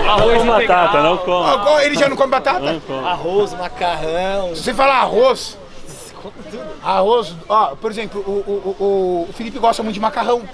arroz Não, batata, integral. não come. Ele já não come batata? Não come. Arroz, macarrão. Se você falar arroz, ó, por exemplo, o Felipe gosta muito de macarrão.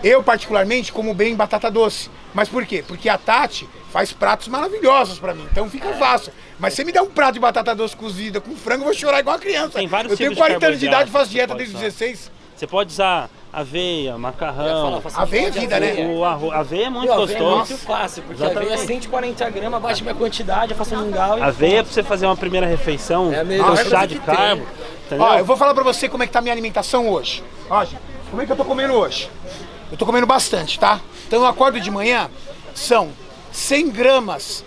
Eu, particularmente, como bem batata doce. Mas por quê? Porque a Tati faz pratos maravilhosos pra mim, então fica fácil. Mas se você me der um prato de batata doce cozida com frango, eu vou chorar igual a criança. Tem vários eu tenho tipos de 40 anos de idade e faço dieta você desde os pode 16. Você pode usar aveia, macarrão. Aveia é vida, né? O arroz, aveia é muito Aveia gostoso. é muito fácil, porque a Exatamente. aveia é 140 gramas, bate minha quantidade, eu faço um mingau e... Aveia pra você fazer uma primeira refeição, É a melhor com chá coisa de que tem. carbo. Entendeu? Ó, eu vou falar pra você como é que tá a minha alimentação hoje. Ó, gente, como é que eu tô comendo hoje? Eu tô comendo bastante, tá? Então eu acordo de manhã, são 100 gramas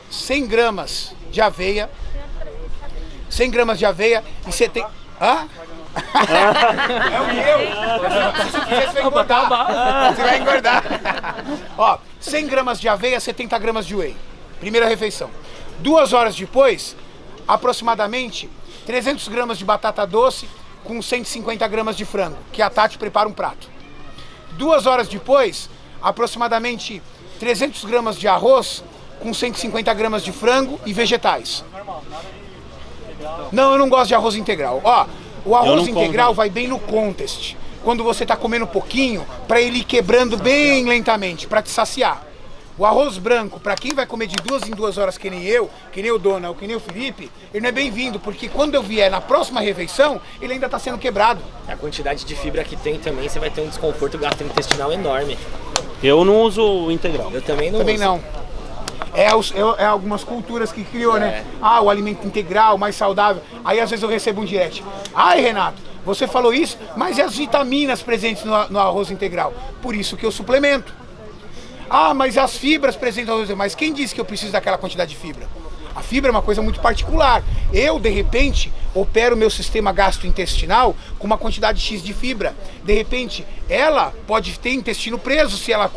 de aveia. 100 gramas de aveia e você tem... Hã? É o meu. Se você fizer, você vai engordar. Você vai engordar. Ó, 100 gramas de aveia, 70 gramas de whey. Primeira refeição. 2 horas depois, aproximadamente 300 gramas de batata doce com 150 gramas de frango, que a Tati prepara um prato. 2 horas depois, aproximadamente 300 gramas de arroz com 150 gramas de frango e vegetais. Não, eu não gosto de arroz integral. Ó, o arroz integral vai bem no contest. Quando você tá comendo pouquinho, para ele ir quebrando bem lentamente, para te saciar. O arroz branco, para quem vai comer de 2 em 2 horas, que nem eu, que nem o Dona ou que nem o Felipe, ele não é bem-vindo, porque quando eu vier na próxima refeição, ele ainda está sendo quebrado. A quantidade de fibra que tem também, você vai ter um desconforto gastrointestinal enorme. Eu não uso o integral. Eu também não Também uso. não. É algumas culturas que criou, né? Ah, o alimento integral, mais saudável. Aí às vezes eu recebo um direct. Ai, Renato, você falou isso, mas e as vitaminas presentes no arroz integral? Por isso que eu suplemento. Ah, mas as fibras presentes no arroz integral. Mas quem disse que eu preciso daquela quantidade de fibra? A fibra é uma coisa muito particular. Eu, de repente, opero o meu sistema gastrointestinal com uma quantidade X de fibra. De repente, ela pode ter intestino preso se ela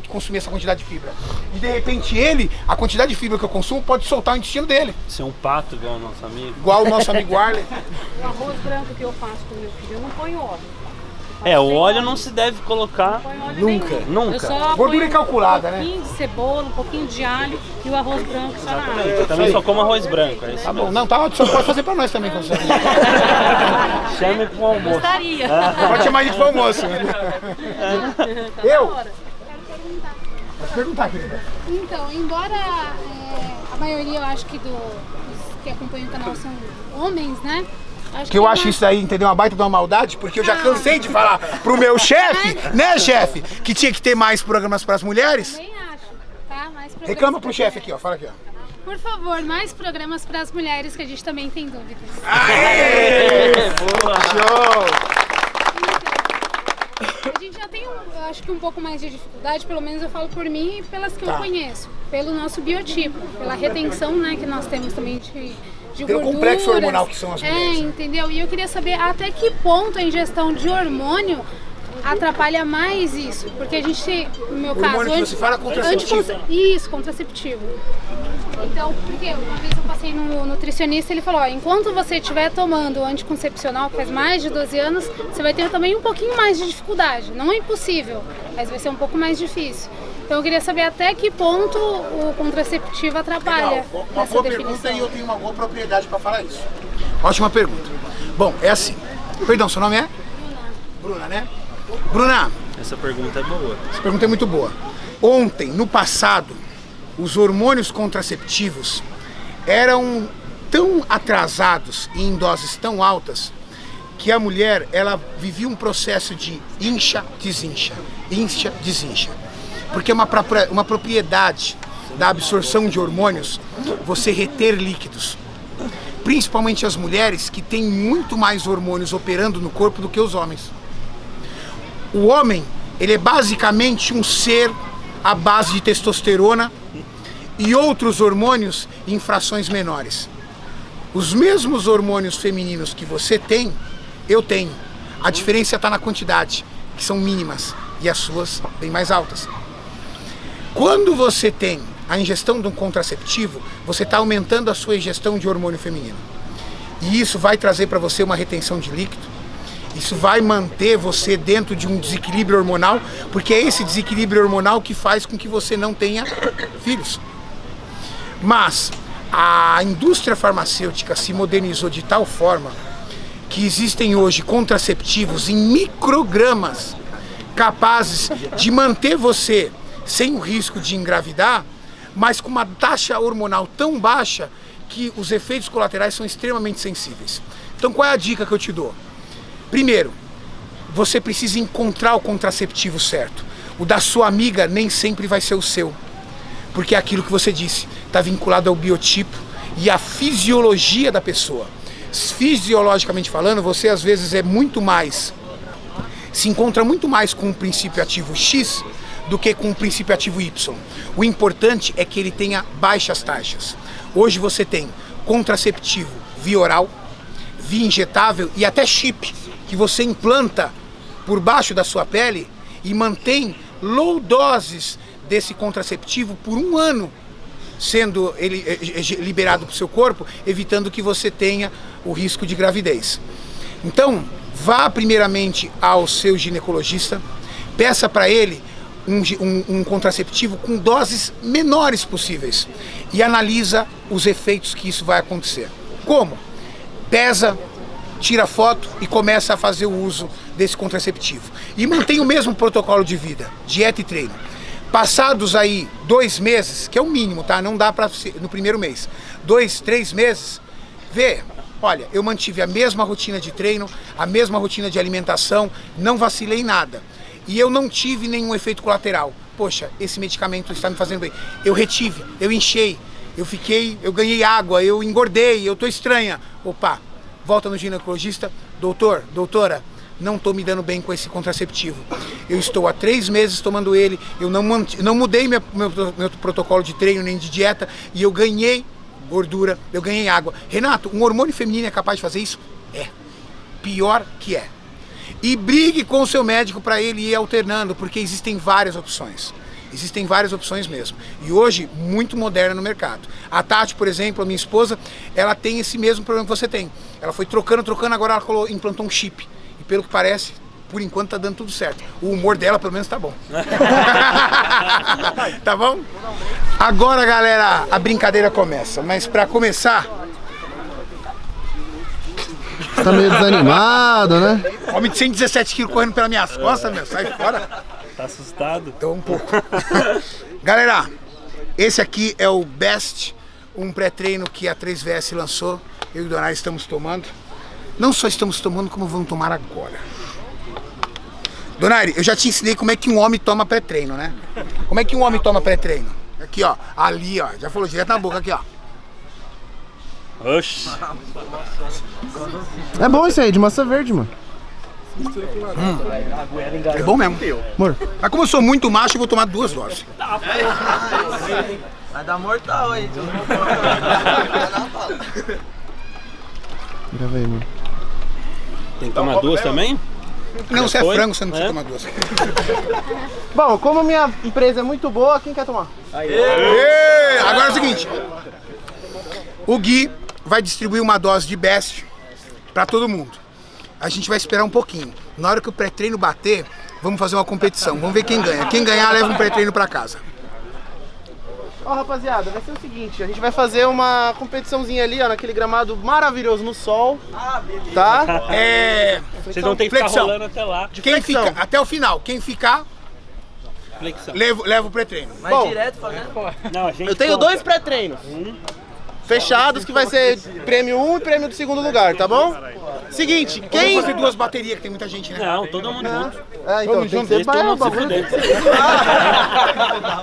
consumir essa quantidade de fibra. E de repente a quantidade de fibra que eu consumo pode soltar o intestino dele. Você é um pato igual o nosso amigo. Igual o nosso amigo Arlen. O arroz branco que eu faço com meu filho, eu não ponho óleo. O óleo não se deve colocar Nunca. Nunca. Eu só Gordura ponho calculada, um pouquinho de cebola, um pouquinho de alho e o arroz branco só na água. Eu também só como arroz branco. É isso Tá bom, não, tá ótimo, só pode fazer pra nós também. Chame pro almoço. Gostaria. Pode chamar a gente pro almoço. Eu? Pode perguntar, querida. Então, embora a maioria, eu acho que dos que acompanham o canal são homens, né? Que eu acho isso aí, entendeu? Uma baita de uma maldade, porque eu já cansei de falar pro meu chefe, né, chefe, que tinha que ter mais programas pras mulheres. Também acho, tá? Mais programas Reclama pro pras chefe mulheres. aqui, ó, fala aqui, ó. Por favor, mais programas pras mulheres, que a gente também tem dúvidas. Aê! Boa, show! A gente já tem, eu acho que um pouco mais de dificuldade, pelo menos eu falo por mim e pelas que eu conheço. Pelo nosso biotipo, pela retenção, né, que nós temos também de Pelo gorduras. complexo hormonal que são as mulheres. Entendeu? E eu queria saber até que ponto a ingestão de hormônio atrapalha mais isso. Porque a gente, no meu caso... Hormônio que você fala contraceptivo. Isso, contraceptivo. Então, porque uma vez eu passei no nutricionista, ele falou, ó, enquanto você estiver tomando o anticoncepcional, que faz mais de 12 anos, você vai ter também um pouquinho mais de dificuldade. Não é impossível, mas vai ser um pouco mais difícil. Então eu queria saber até que ponto o contraceptivo atrapalha. Legal. Uma boa pergunta e eu tenho uma boa propriedade para falar isso. Ótima pergunta. Bom, é assim. Perdão, seu nome é? Bruna, né? Bruna, Essa pergunta é boa. essa pergunta é muito boa. Ontem, no passado, os hormônios contraceptivos eram tão atrasados e em doses tão altas que a mulher, ela vivia um processo de incha, desincha, incha, desincha. Porque é uma propriedade da absorção de hormônios você reter líquidos. Principalmente as mulheres que têm muito mais hormônios operando no corpo do que os homens. O homem, ele é basicamente um ser à base de testosterona e outros hormônios em frações menores. Os mesmos hormônios femininos que você tem, eu tenho. A diferença está na quantidade, que são mínimas, e as suas bem mais altas. Quando você tem a ingestão de um contraceptivo, você está aumentando a sua ingestão de hormônio feminino. E isso vai trazer para você uma retenção de líquido. Isso vai manter você dentro de um desequilíbrio hormonal, porque é esse desequilíbrio hormonal que faz com que você não tenha filhos. Mas a indústria farmacêutica se modernizou de tal forma que existem hoje contraceptivos em microgramas capazes de manter você sem o risco de engravidar, mas com uma taxa hormonal tão baixa que os efeitos colaterais são extremamente sensíveis. Então qual é a dica que eu te dou? Primeiro, você precisa encontrar o contraceptivo certo. O da sua amiga nem sempre vai ser o seu, porque é aquilo que você disse, está vinculado ao biotipo e à fisiologia da pessoa. Fisiologicamente falando, você às vezes se encontra muito mais com o princípio ativo X do que com o princípio ativo Y. O importante é que ele tenha baixas taxas. Hoje você tem contraceptivo via oral, via injetável e até chip, que você implanta por baixo da sua pele e mantém low doses desse contraceptivo por 1 ano, sendo ele liberado para o seu corpo, evitando que você tenha o risco de gravidez. Então, vá primeiramente ao seu ginecologista, peça para ele um contraceptivo com doses menores possíveis e analisa os efeitos que isso vai acontecer. Como? Pesa, tira foto e começa a fazer o uso desse contraceptivo. E mantém o mesmo protocolo de vida, dieta e treino. Passados aí 2 meses, que é o mínimo, tá? Não dá pra ser no primeiro mês. 2, 3 meses, vê, olha, eu mantive a mesma rotina de treino, a mesma rotina de alimentação, não vacilei em nada. E eu não tive nenhum efeito colateral. Poxa, esse medicamento está me fazendo bem. Eu retive, eu enchei, eu ganhei água, eu engordei, eu tô estranha. Opa, volta no ginecologista, doutor, doutora, não estou me dando bem com esse contraceptivo. Eu estou há 3 meses tomando ele, eu não mudei meu protocolo de treino nem de dieta e eu ganhei gordura, eu ganhei água. Renato, um hormônio feminino é capaz de fazer isso? É. Pior que é. E brigue com o seu médico para ele ir alternando, porque existem várias opções. Existem várias opções mesmo. E hoje, muito moderna no mercado. A Tati, por exemplo, a minha esposa, ela tem esse mesmo problema que você tem. Ela foi trocando, agora ela implantou um chip. E pelo que parece, por enquanto tá dando tudo certo. O humor dela, pelo menos, tá bom. Tá bom? Agora, galera, a brincadeira começa. Mas para começar... Você tá meio desanimado, né? Homem de 117 quilos correndo pelas minhas costas, meu. Sai fora. Tá assustado? Tô um pouco. Galera, esse aqui é o Best, um pré-treino que a 3VS lançou. Eu e o Donaire estamos tomando. Não só estamos tomando, como vamos tomar agora. Donaire, eu já te ensinei como é que um homem toma pré-treino, né? Como é que um homem toma pré-treino? Aqui, ó. Ali, ó. Já falou direto na boca, aqui, ó. Oxi. É bom isso aí, de massa verde, mano. É bom mesmo. Amor. Mas como eu sou muito macho, eu vou tomar 2 doses. Vai dar mortal aí. Grava aí, mano. Tem que tomar 2 também? Não, Já você foi? é frango, você não precisa tomar 2. Bom, como a minha empresa é muito boa, quem quer tomar? Aê! Agora é o seguinte. O Gui vai distribuir uma dose de Best para todo mundo. A gente vai esperar um pouquinho. Na hora que o pré-treino bater, vamos fazer uma competição. Vamos ver quem ganha. Quem ganhar leva um pré-treino para casa. Ó, rapaziada, vai ser o seguinte, a gente vai fazer uma competiçãozinha ali, ó, naquele gramado maravilhoso no sol, tá? Vocês vão ter que ficar rolando até lá. Quem fica até o final, quem ficar, Flexão. leva o pré-treino. Mas Bom, direto fazendo? Não, a gente eu tenho conta. 2 pré-treinos. Fechados, que vai ser prêmio 1 e prêmio do segundo lugar, tá bom? Seguinte, quem... Vamos fazer 2 baterias, que tem muita gente, né? Não, todo mundo junto. É, então, tem que ser Todo mundo se bagulho. fuder.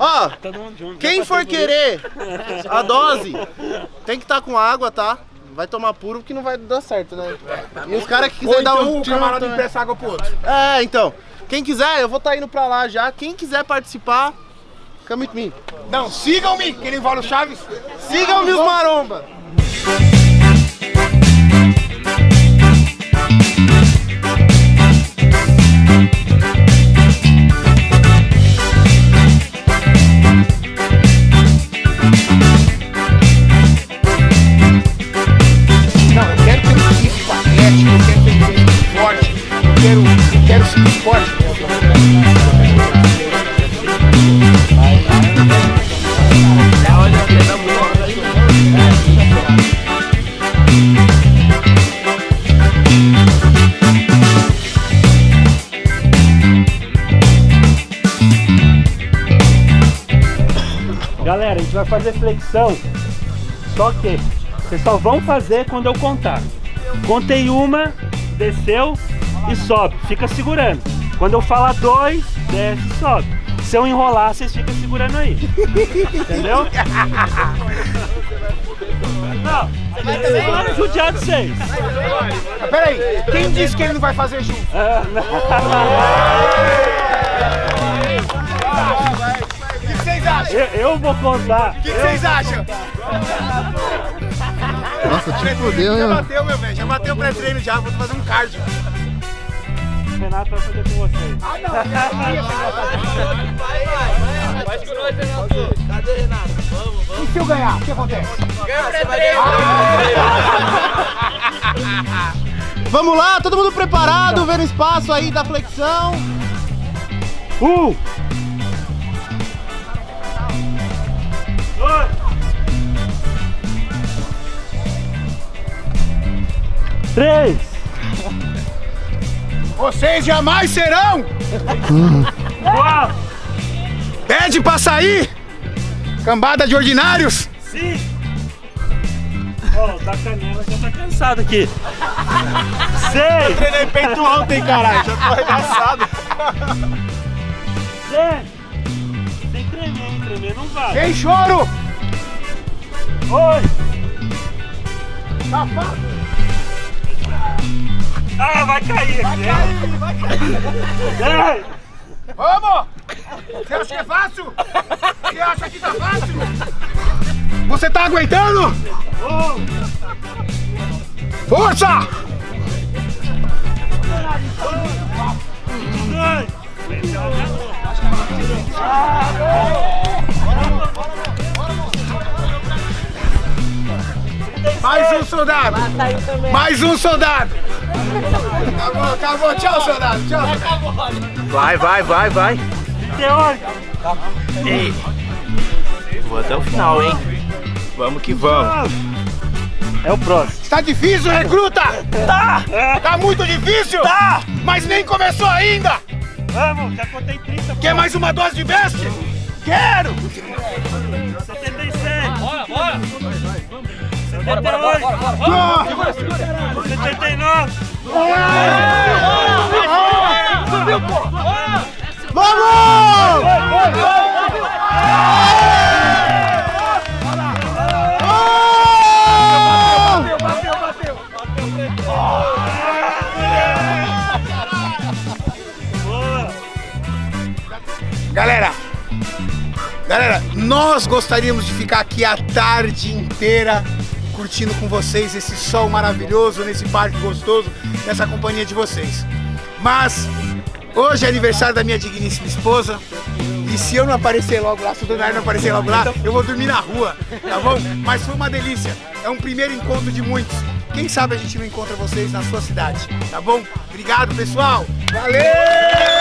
Ó, Todo mundo junto. quem Já for passei por querer a dose, tem que estar com água, tá? Vai tomar puro porque não vai dar certo, né? E os caras que Ou quiserem dar então um o camarada empresta água pro outro. É, então. Quem quiser, eu vou estar indo pra lá já. Quem quiser participar, come with me. Não, sigam-me, que nem Valdo Chaves. Sigam-me os maromba. Não, eu quero ter um físico atlético, eu quero ter um físico forte, eu quero ser esporte. Galera, a gente vai fazer flexão, só que vocês só vão fazer quando eu contar. Contei 1, desceu e sobe, fica segurando. Quando eu falar 2, desce e sobe. Se eu enrolar, vocês ficam segurando aí. Entendeu? Não, agora judiar de vocês. Peraí, quem disse que ele não vai fazer junto? O que vocês acham? Eu vou contar. O que vocês acham? Nossa, te fudeu, Já hein? bateu, meu velho. Já bateu o pré-treino já. Vou fazer um cardio. O Renato vai fazer com vocês. Ah, não. Faz com nós, Renato. Cadê o Renato? Vamos. E se eu ganhar? O que acontece? Vamos lá, todo mundo preparado, vendo o espaço aí da flexão. 1, 2, 3. Vocês jamais serão! 4, Pede pra sair! Cambada de ordinários! Sim! Ó, o da canela já tá cansado aqui. Sei! Eu treinei peito ontem, caralho. Já tô arregaçado. Sei! Sem tremer não vai. Sem choro! Oi! Safado! Ah, vai cair aqui! Vai cair! Ei! Vamos! Você acha que é fácil? Você acha que tá fácil? Você tá aguentando? Força! Mais um soldado! Mais um soldado! Acabou, tchau, soldado, tchau! Vai. Teórica! Ei, vou até o final, hein? Vamos que vamos. É o próximo. Tá difícil, recruta? Tá! Tá muito difícil? Tá! Mas nem começou ainda! Vamos, já contei 30. Quer mais uma dose de best? Quero! 77. Bora! 78. 79. Galera, nós gostaríamos de ficar aqui a tarde inteira curtindo com vocês esse sol maravilhoso, nesse parque gostoso, nessa companhia de vocês. Mas hoje é aniversário da minha digníssima esposa e se eu não aparecer logo lá, se o Donaire não aparecer logo lá, eu vou dormir na rua, tá bom? Mas foi uma delícia, é um primeiro encontro de muitos. Quem sabe a gente não encontra vocês na sua cidade, tá bom? Obrigado, pessoal! Valeu!